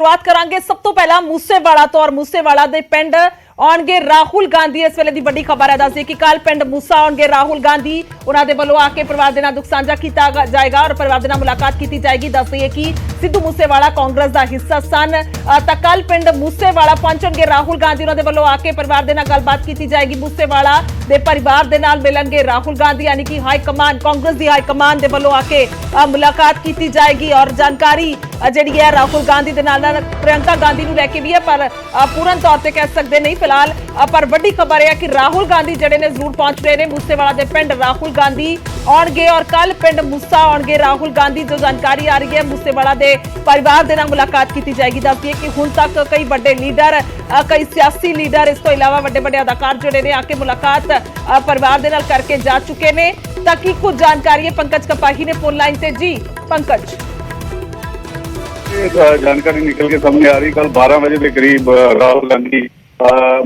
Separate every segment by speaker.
Speaker 1: शुरुआत करांगे सब तो पहला मूसेवाला तो और मूसेवाला दे पिंड आउणगे राहुल गांधी। इस वेले दी बड़ी खबर है दसदी कि कल पिंड मूसा आउणगे राहुल गांधी। उन्हां दे वल्लों आके परिवार दे नाल दुख साझा कीता जाएगा और परिवार दे नाल मुलाकात की जाएगी। दस दईए कि सिद्धू मूसेवाला कांग्रेस दा हिस्सा सन तां कल पिंड मूसेवाला पहुंचणगे राहुल गांधी। उन्हां दे वल्लों आके परिवार दे नाल गलबात की जाएगी। मूसेवाला दे परिवार दे नाल मिलणगे राहुल गांधी, यानी कि हाई कमान कांग्रेस दी हाई कमान दे वल्लों आके मुलाकात की जाएगी। और जानकारी जिहड़ी है राहुल गांधी दे नाल प्रियंका गांधी नूं लैके भी है, पर पूर्ण तौर ते कह सकदे नहीं फिलहाल। पर वड्डी खबर है कि राहुल गांधी जिहड़े ने जरूर पहुंच रहे ने मूसेवाला दे पिंड राहुल गांधी आउणगे और कल पिंड मूसा आउणगे राहुल गांधी। जो जानकारी आ रही है मूसेवाला दे परिवार दे नाल मुलाकात की जाएगी। दस दिए कि हुण तक कई बड़े लीडर कई सियासी लीडर इस तो इलावा बड़े बड़े अदाकार जिहड़े ने आके मुलाकात परिवार दे नाल करके जा चुके ने। ताकि कुछ जानकारी है पंकज कपाही ने फोन लाइन से। जी पंकज,
Speaker 2: जानकारी निकल के सामने आ रही, कल 12 बजे के करीब राहुल गांधी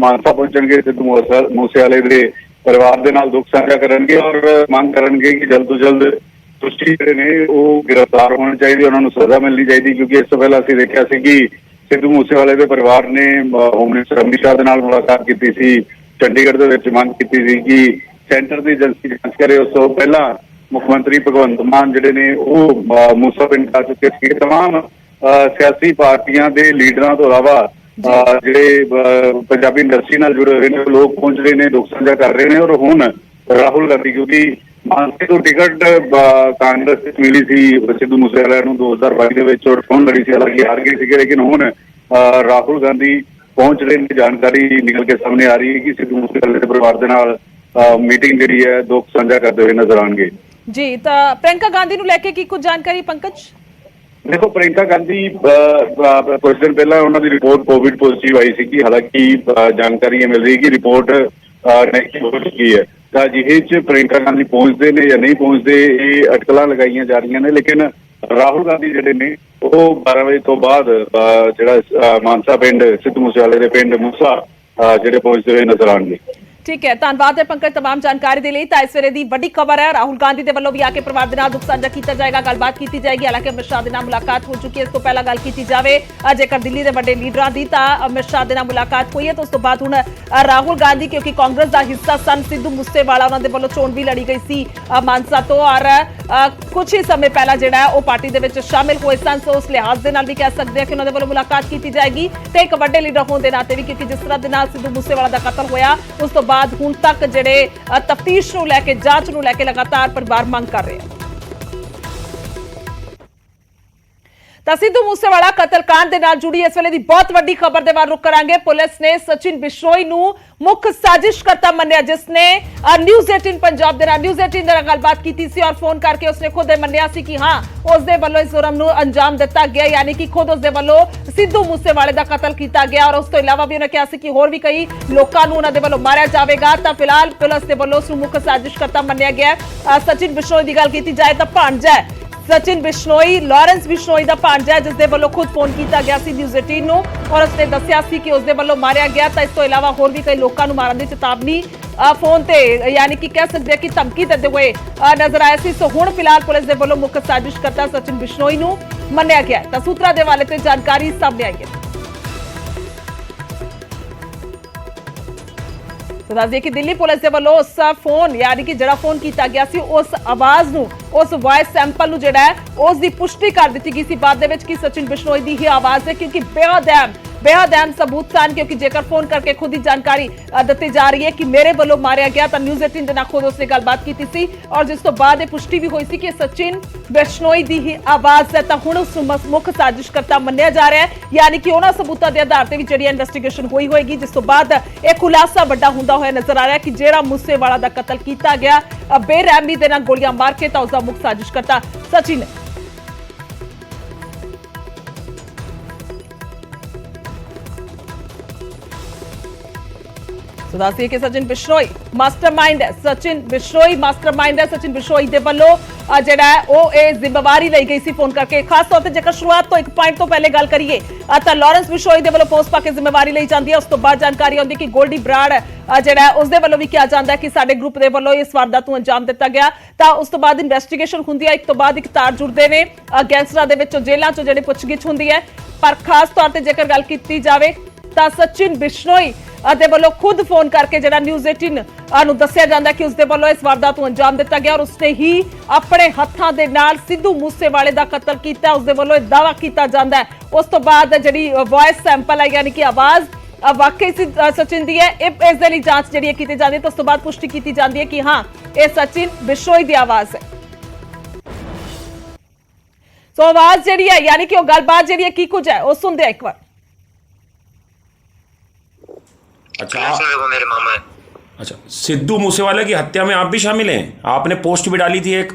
Speaker 2: मानसा पहुंचणगे। सिद्धू मूसेवाले दे परिवार दे नाल दुख साझा करनगे और मांग करनगे कि जल्द तो जल्द दोषी जिहड़े ने वो गिरफ्तार होने चाहिए, उन्होंने सजा मिलनी चाहिए। क्योंकि इस तो पहला असीं देखिया सी कि सिद्धू मूसेवाले दे परिवार ने होम मिनिस्टर अमित शाह दे नाल मुलाकात की सी, चंडीगढ़ दे विच मांग की सी कि सेंटर की एजेंसी जांच करे। उस तो पहला मुख्यमंत्री भगवंत मान जिहड़े ने वो मूसा पिंड आ चुके सी। तमाम सियासी पार्टियां दे लीडरां तो इलावा जिहड़े पंजाबी इंडस्ट्री नाल जुड़े हुए ने लोग पहुंच रहे ने, दुख साझा कर रहे हैं। और हुण राहुल गांधी क्योंकि मानसे तो टिकट कांग्रेस मिली सी सिद्धू मूसेवाला नूं 2022 दे विच और चोण लड़ी सी, हालांकि हार गए थे, लेकिन हुण राहुल गांधी पहुंच रहे ने। जानकारी निकल के सामने आ रही है कि सिद्धू मूसेवाले के परिवार दे नाल मीटिंग जिहड़ी है दुख साझा करते हुए नजर आएंगे। जी
Speaker 1: तो प्रियंका गांधी नूं लेके की कुछ जानकारी पंकज?
Speaker 2: देखो, प्रियंका गांधी कुछ दिन पहला उन्होंने रिपोर्ट कोविड पॉजिटिव आई सी, हालांकि जानकारी ये मिल रही है कि रिपोर्ट नेगेटिव हो चुकी है। जिहे च प्रियंका गांधी पहुंचते ने या नहीं पहुंचते ये अटकल लगाई जा रही ने। लेकिन राहुल गांधी जिहड़े ने वो 12 बजे तो बाद जिहड़ा मानसा पिंड सिद्धू मूसेवाले दे पिंड मूसा जिहड़े पहुंचते हुए नजर आएंगे।
Speaker 1: ठीक है, धन्यवाद है पंकज तमाम जानकारी दे लई। इस वेले दी बड़ी खबर है राहुल गांधी दे वल्लों भी आके परिवार दे नाल दुख साझा कीता जाएगा, गलबात की जाएगी। हालांकि अमित शाह दे नाल मुलाकात हो चुकी है। इस तो पहला गल की जाए जेकर दिल्ली के बड़े लीडरां दी तां अमित शाह दे नाल मुलाकात हुई है, तो उस तो बाद हुण राहुल गांधी क्योंकि कांग्रेस का हिस्सा सन सिद्धू मूसेवाला उन्हां दे वल्लों चोण भी लड़ी गई सी मानसा तो, और कुछ ही समय पहला जिहड़ा है वो पार्टी दे विच शामिल होए सन। सो उस लिहाज दे नाल भी कह सकते हैं कि उन्हां दे वल्लों मुलाकात की जाएगी। ते एक वड्डे लीडर होने के नाते भी क्योंकि जिस तरह दे नाल सिद्धू मूसेवाला दा कतल होया उस तो बाद हुण तक ਜਿਹੜੇ ਤਫਤੀਸ਼ ਨੂੰ ਲੈ ਕੇ ਜਾਂਚ ਨੂੰ ਲੈ ਕੇ ਲਗਾਤਾਰ ਪਰਿਵਾਰ ਮੰਗ ਕਰ ਰਹੇ ਹਨ। ਤਾਂ ਸਿੱਧੂ ਮੂਸੇਵਾਲਾ ਕਤਲकांड ਦੇ ਨਾਲ ਜੁੜੀ ਇਸ ਵੇਲੇ ਦੀ ਬਹੁਤ ਵੱਡੀ ਖਬਰ ਦੇ ਬਾਰੇ ਰੁਕ ਕਰਾਂਗੇ। ਪੁਲਿਸ ਨੇ ਸਚਿਨ ਬਿਸ਼ਨੋਈ ਨੂੰ ਮੁੱਖ ਸਾਜ਼ਿਸ਼ਕਰਤਾ ਮੰਨਿਆ, ਜਿਸਨੇ ਨਿਊਜ਼ 18 ਪੰਜਾਬ ਦੇ ਨਾਲ ਨਿਊਜ਼ 18 ਦੇ ਨਾਲ ਗੱਲਬਾਤ ਕੀਤੀ ਸੀ और फोन करके उसने खुद ਮੰਨਿਆ ਸੀ कि हाँ उसके ਵੱਲੋਂ इस जुर्म ਨੂੰ अंजाम दिता गया, यानी कि खुद उसके ਵੱਲੋਂ सिद्धू मूसेवाले का कतल किया गया। और उस तो इलावा भी उन्हें कहा कि होर भी कई लोगों ਨੂੰ ਉਹਨਾਂ ਦੇ ਵੱਲੋਂ ਮਾਰਿਆ ਜਾਵੇਗਾ। ਤਾਂ ਫਿਲਹਾਲ ਪੁਲਿਸ ਦੇ ਵੱਲੋਂ ਉਸ ਨੂੰ ਮੁੱਖ ਸਾਜ਼ਿਸ਼ਕਰਤਾ ਮੰਨਿਆ ਗਿਆ। सचिन बिश्नोई की गल की जाए तो भांजा सचिन बिश्नोई लॉरेंस बिश्नोई का भांजा जिसके वालों खुद फोन किया गया न्यूज़ 18 और उसने दसिया कि उसके वालों मारिया गया। तो इस तो इलावा होर भी कई लोगों को मारने की चेतावनी फोन ते यानी कि कह सकते हैं कि धमकी देते हुए नजर आया सी। सो हुण फिलहाल पुलिस के वालों मुख्य साजिशकर्ता सचिन बिश्नोई नूं मन्निया गया। तो सूत्रा के हवाले से जानकारी सामने आई है। तो दस दिए कि दिल्ली पुलिस के वालों उस फोन यानी कि जड़ा फोन किया गया सी उस आवाज नूं उस वॉइस सैंपल नूं जिहड़ा है उसकी पुष्टि कर दी गई सी बाद दे विच कि सचिन बिश्नोई की ही आवाज है, क्योंकि बेहद अहम सबूत सन। क्योंकि जेकर फोन करके खुद ही जानकारी दी जा रही है कि मेरे वालों मारिया गया, तो न्यूज़ 18 के नाल खुद उसने गलबात की सी और जिस तो बाद ये पुष्टि भी हुई सी कि सचिन बिश्नोई की ही आवाज है। तो हुण उस मुख्य साजिशकर्ता मन्निया जा रहा है, यानी कि उन्होंने सबूतों के आधार पर भी जिहड़ी इन्वेस्टिगेशन हुई होएगी, जिस तो बाद एक खुलासा वड्डा हुंदा होया नजर आ रहा है कि जिहड़ा मूसेवाला दा कतल किया गया बेरहमी दे नाल गोलियां मार के, तो उसका मुख्य साजिशकर्ता सचिन है। तो दस कि सचिन बिश्नोई मास्टरमाइंड है, सचिन बिश्नोई मास्टरमाइंड है। सचिन बिश्नोई के वालों जिहड़ा है वो ये जिम्मेवारी ली गई सी फोन करके। खास तौर पर जेकर शुरुआत तो एक पॉइंट तो पहले गल करिए तो लॉरेंस बिश्नोई के वालों पोस्ट पा के जिम्मेवारी ली जाती है। उस तो बाद जानकारी आती कि गोल्डी बराड़ जिहड़ा है उसके वालों भी कहा जाता है कि साडे ग्रुप के वालों इस वारदात नूं अंजाम दिता गया। तो उस तो बाद इन्वेस्टिगेशन हुंदी है, एक तो बाद एक तार जुड़ते हैं गैंगस्टरां दे विचों जेलां चों जिहड़ी पुछगिछ हुंदी है। ਪਰ ਖਾਸ ਤੌਰ ਤੇ ਜੇਕਰ ਗੱਲ ਕੀਤੀ ਜਾਵੇ ਤਾਂ ਸਚਿਨ ਬਿਸ਼ਨੋਈ ਦੇ ਵੱਲੋਂ ਖੁਦ ਫੋਨ ਕਰਕੇ ਜਿਹੜਾ ਨਿਊਜ਼ 18 ਨੂੰ ਦੱਸਿਆ ਜਾਂਦਾ ਕਿ ਉਸਦੇ ਵੱਲੋਂ ਇਸ ਵਾਰਦਾਤ ਨੂੰ ਅੰਜਾਮ ਦਿੱਤਾ ਗਿਆ ਔਰ ਉਸਨੇ ਹੀ ਆਪਣੇ ਹੱਥਾਂ ਦੇ ਨਾਲ ਸਿੱਧੂ ਮੂਸੇਵਾਲੇ ਦਾ ਕਤਲ ਕੀਤਾ। ਉਸਦੇ ਵੱਲੋਂ ਇਹ ਦਾਅਵਾ ਕੀਤਾ ਜਾਂਦਾ ਹੈ। ਉਸ ਤੋਂ ਬਾਅਦ ਜਿਹੜੀ ਵੌਇਸ ਸੈਂਪਲ ਹੈ ਯਾਨੀ ਕਿ ਆਵਾਜ਼ ਵਾਕਈ ਸਚਿਨ ਦੀ ਹੈ, ਇਸ ਦੇ ਲਈ ਜਾਂਚ ਜਿਹੜੀ ਕੀਤੀ ਜਾਂਦੀ ਹੈ ਤਾਂ ਉਸ ਤੋਂ ਬਾਅਦ ਪੁਸ਼ਟੀ ਕੀਤੀ ਜਾਂਦੀ ਹੈ ਕਿ ਹਾਂ ਇਹ ਸਚਿਨ ਬਿਸ਼ਨੋਈ ਦੀ ਆਵਾਜ਼ ਹੈ। ਸੋ ਆਵਾਜ਼ ਜਿਹੜੀ ਹੈ ਯਾਨੀ ਕਿ ਉਹ ਗੱਲਬਾਤ ਜਿਹੜੀ ਹੈ ਕੀ ਕੁਝ ਹੈ ਉਹ ਸੁਣਦੇ ਆ ਇੱਕ ਵਾਰ।
Speaker 3: अच्छा वो मेरे मामा है। अच्छा, सिद्धू मूसेवाला की हत्या में आप भी शामिल हैं? आपने पोस्ट भी डाली थी एक।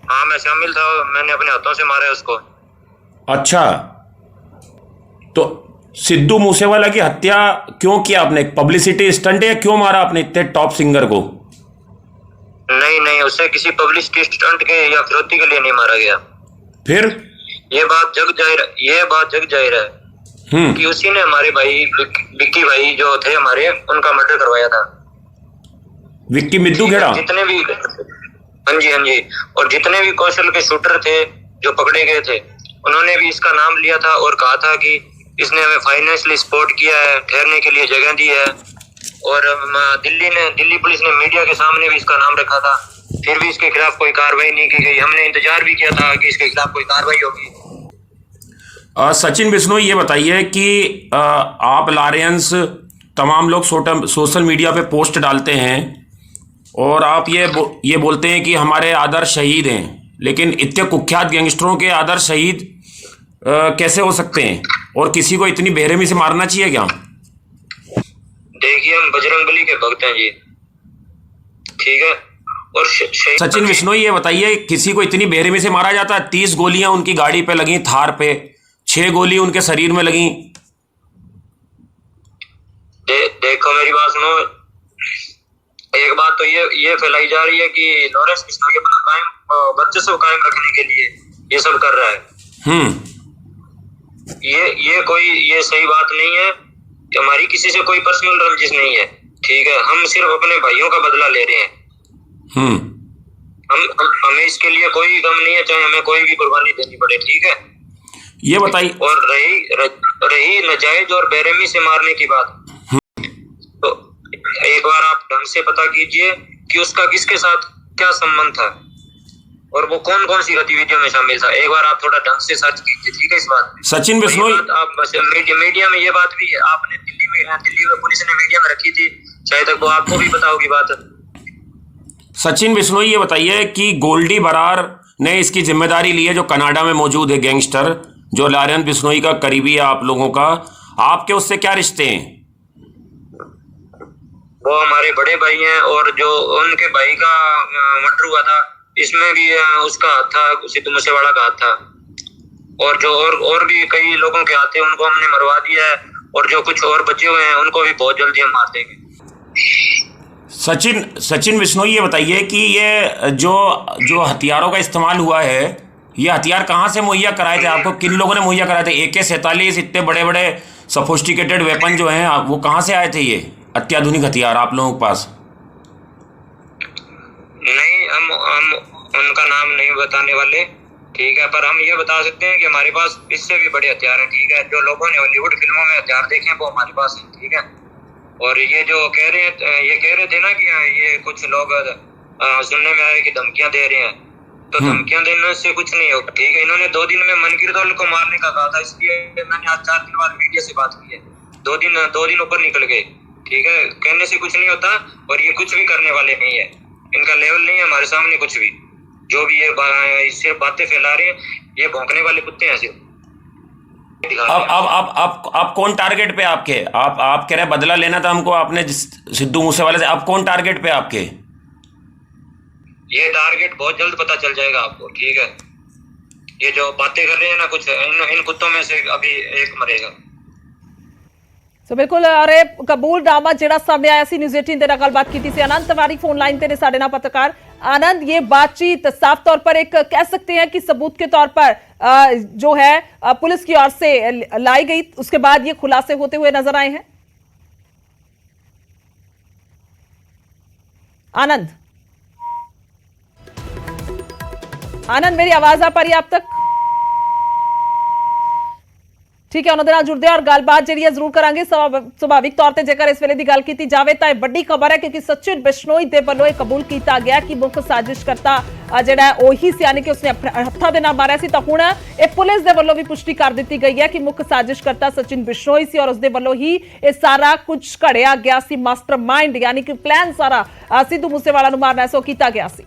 Speaker 4: हाँ मैं शामिल था, मैंने अपने हाथों से मारा है उसको।
Speaker 3: अच्छा, तो सिद्धू मूसेवाला की हत्या क्यों किया आपने? पब्लिसिटी स्टंट है? क्यों मारा आपने इतने टॉप सिंगर को?
Speaker 4: नहीं, उससे किसी पब्लिसिटी स्टंट के या फिरौती के लिए नहीं मारा गया।
Speaker 3: फिर
Speaker 4: ये बात जग जाहिर है कि उसी ने हमारे भाई विक्की भाई जो थे हमारे, उनका मर्डर करवाया था।
Speaker 3: विक्की मिद्दू खेड़ा?
Speaker 4: जितने भी हाँ जी और जितने भी कौशल के शूटर थे जो पकड़े गए थे, उन्होंने भी इसका नाम लिया था और कहा था कि इसने हमें फाइनेंशियली सपोर्ट किया है, ठहरने के लिए जगह दी है। और दिल्ली पुलिस ने मीडिया के सामने भी इसका नाम रखा था, फिर भी इसके खिलाफ कोई कार्रवाई नहीं की गई। हमने इंतजार भी किया था कि इसके खिलाफ कोई कार्रवाई होगी।
Speaker 3: सचिन बिश्नोई, ये बताइए कि आप लारेंस तमाम लोग सोशल मीडिया पे पोस्ट डालते हैं और आप ये बोलते हैं कि हमारे आदर्श शहीद हैं, लेकिन इतने कुख्यात गैंगस्टरों के आदर्श शहीद कैसे हो सकते हैं? और किसी को इतनी बेरहमी से मारना चाहिए क्या?
Speaker 4: देखिए हम बजरंगबली के भक्त हैं जी, ठीक है। और
Speaker 3: सचिन बिश्नोई, ये बताइए किसी को इतनी बेरहमी से मारा जाता है? 30 गोलियां उनकी गाड़ी पे लगी, थार पे 6 गोली उनके शरीर में लगी।
Speaker 4: देखो मेरी बात सुनो, एक बात तो ये फैलाई जा रही है कि लॉरेंस बिश्नोई अपना वर्चस्व कायम रखने के लिए ये सब कर रहा है। ये सही बात नहीं है कि हमारी किसी से कोई पर्सनल रंजिश नहीं है, ठीक है। हम सिर्फ अपने भाइयों का बदला ले रहे हैं। हमें इसके लिए कोई गम नहीं है, चाहे हमें कोई भी कुर्बानी देनी पड़े, ठीक है।
Speaker 3: ये बताइए।
Speaker 4: और रही नाजायज और बेरहमी से मारने की बात, तो एक बार आप ढंग से पता कीजिए कि उसका किसके साथ क्या संबंध था और वो कौन कौन सी गतिविधियों में शामिल था। एक बार आप थोड़ा ढंग से सर्च कीजिए, ठीक है। इस बात में
Speaker 3: सचिन बिश्नोई,
Speaker 4: आप मीडिया में ये बात भी है, आपने दिल्ली में पुलिस ने मीडिया में रखी थी, शायद तक वो आपको भी पता होगी बात।
Speaker 3: सचिन बिश्नोई, ये बताइए कि गोल्डी बरार ने इसकी जिम्मेदारी ली है, जो कनाडा में मौजूद है गैंगस्टर, जो लारेंस बिश्नोई का करीबी है आप लोगों का, आपके उससे क्या रिश्ते हैं?
Speaker 4: वो हमारे बड़े भाई हैं और जो उनके भाई का मर्डर हुआ था इसमें भी उसका हाथ था, सिद्धू मूसेवाला का हाथ था। और जो और भी कई लोगों के हाथ थे, उनको हमने मरवा दिया है और जो कुछ और बचे हुए हैं उनको भी बहुत जल्दी हम मार देंगे।
Speaker 3: सचिन बिश्नोई, ये बताइए कि ये जो हथियारों का इस्तेमाल हुआ है, ये हथियार कहाँ से मुहैया कराए थे आपको? किन लोगों ने मुहैया कराए थे? AK-47 इतने बड़े बड़े सोफिस्टिकेटेड वेपन जो हैं, वो कहाँ से आए थे? ये अत्याधुनिक हथियार आप लोगों के पास?
Speaker 4: नहीं, हम उनका नाम नहीं बताने वाले, ठीक है। पर हम ये बता सकते हैं कि हमारे पास इससे भी बड़े हथियार हैं, ठीक है। जो लोगों ने हॉलीवुड फिल्मों में हथियार देखे हैं वो हमारे पास हैं, ठीक है। और ये जो कह रहे थे ना कि ये कुछ लोग सुनने में आए कि धमकियां दे रहे हैं, तो धमकियां देने से कुछ नहीं होगा, ठीक है। इन्होंने 2 दिन में मनकीरदौल को मारने का कहा था, इसलिए मैंने आज 4 दिन बाद मीडिया से बात की है। 2 दिन ऊपर निकल गए, ठीक है। कहने से कुछ नहीं होता और ये कुछ भी करने वाले नहीं है, इनका लेवल नहीं है हमारे सामने कुछ भी। जो भी ये सिर्फ बातें फैला रहे हैं, ये भौंकने वाले कुत्ते हैं सिर्फ।
Speaker 3: अब कौन टारगेट पे आपके? आप कह रहे बदला लेना था हमको आपने सिद्धू मूसेवाले से, अब कौन टारगेट पे आपके?
Speaker 4: ये टारगेट बहुत जल्द पता चल जाएगा आपको, ठीक है। ये जो बातें कर रहे हैं ना, कुछ इन कुत्तों में से अभी एक मरेगा।
Speaker 1: ਸੋ ਬਿਲਕੁਲ ਅਰੇ ਕਬੂਲਨਾਮਾ ਜਿਹੜਾ ਸਾਹਮਣੇ ਆਇਆ ਸੀ, ਨਿਊਜ਼ 18 ਦੇ ਨਾਲ ਗੱਲਬਾਤ ਕੀਤੀ ਸੀ आनंद तिवारी फोन लाइन पे ने साढ़े नाल पत्रकार। आनंद, ये बातचीत साफ तौर पर एक कह सकते हैं कि सबूत के तौर पर जो है पुलिस की ओर से लाई गई, उसके बाद ये खुलासे होते हुए नजर आए हैं। आनंद, मेरी आवाज आ पा रही है आप तक? ਠੀਕ ਹੈ, ਉਹਨਾਂ ਦੇ ਨਾਲ ਜੁੜਦੇ ਹਾਂ ਔਰ ਗੱਲਬਾਤ ਜਿਹੜੀ ਹੈ ਜ਼ਰੂਰ ਕਰਾਂਗੇ। ਸੁਭਾਵਿਕ ਤੌਰ ਤੇ ਜੇਕਰ ਇਸ ਵੇਲੇ ਦੀ ਗੱਲ ਕੀਤੀ ਜਾਵੇ ਤਾਂ ਇਹ ਵੱਡੀ ਖਬਰ ਹੈ, ਕਿਉਂਕਿ ਸਚਿਨ ਬਿਸ਼ਨੋਈ ਦੇ ਵੱਲੋਂ ਇਹ ਕਬੂਲ ਕੀਤਾ ਗਿਆ ਕਿ ਮੁੱਖ ਸਾਜ਼ਿਸ਼ਕਰਤਾ ਜਿਹੜਾ ਉਹੀ ਸੀ, ਯਾਨੀ ਕਿ ਉਸਨੇ ਆਪਣੇ ਹੱਥਾਂ ਦੇ ਨਾਲ ਮਾਰਿਆ ਸੀ। ਤਾਂ ਹੁਣ ਇਹ ਪੁਲਿਸ ਦੇ ਵੱਲੋਂ ਵੀ ਪੁਸ਼ਟੀ ਕਰ ਦਿੱਤੀ ਗਈ ਹੈ ਕਿ ਮੁੱਖ ਸਾਜ਼ਿਸ਼ਕਰਤਾ ਸਚਿਨ ਬਿਸ਼ਨੋਈ ਸੀ ਔਰ ਉਸਦੇ ਵੱਲੋਂ ਹੀ ਇਹ ਸਾਰਾ ਕੁਝ ਘੜਿਆ ਗਿਆ ਸੀ। ਮਾਸਟਰਮਾਈਂਡ ਯਾਨੀ ਕਿ ਪਲਾਨ ਸਾਰਾ ਸਿੱਧੂ ਮੂਸੇਵਾਲਾ ਨੂੰ ਮਾਰਨਾ ਸੋ ਕੀਤਾ ਗਿਆ ਸੀ।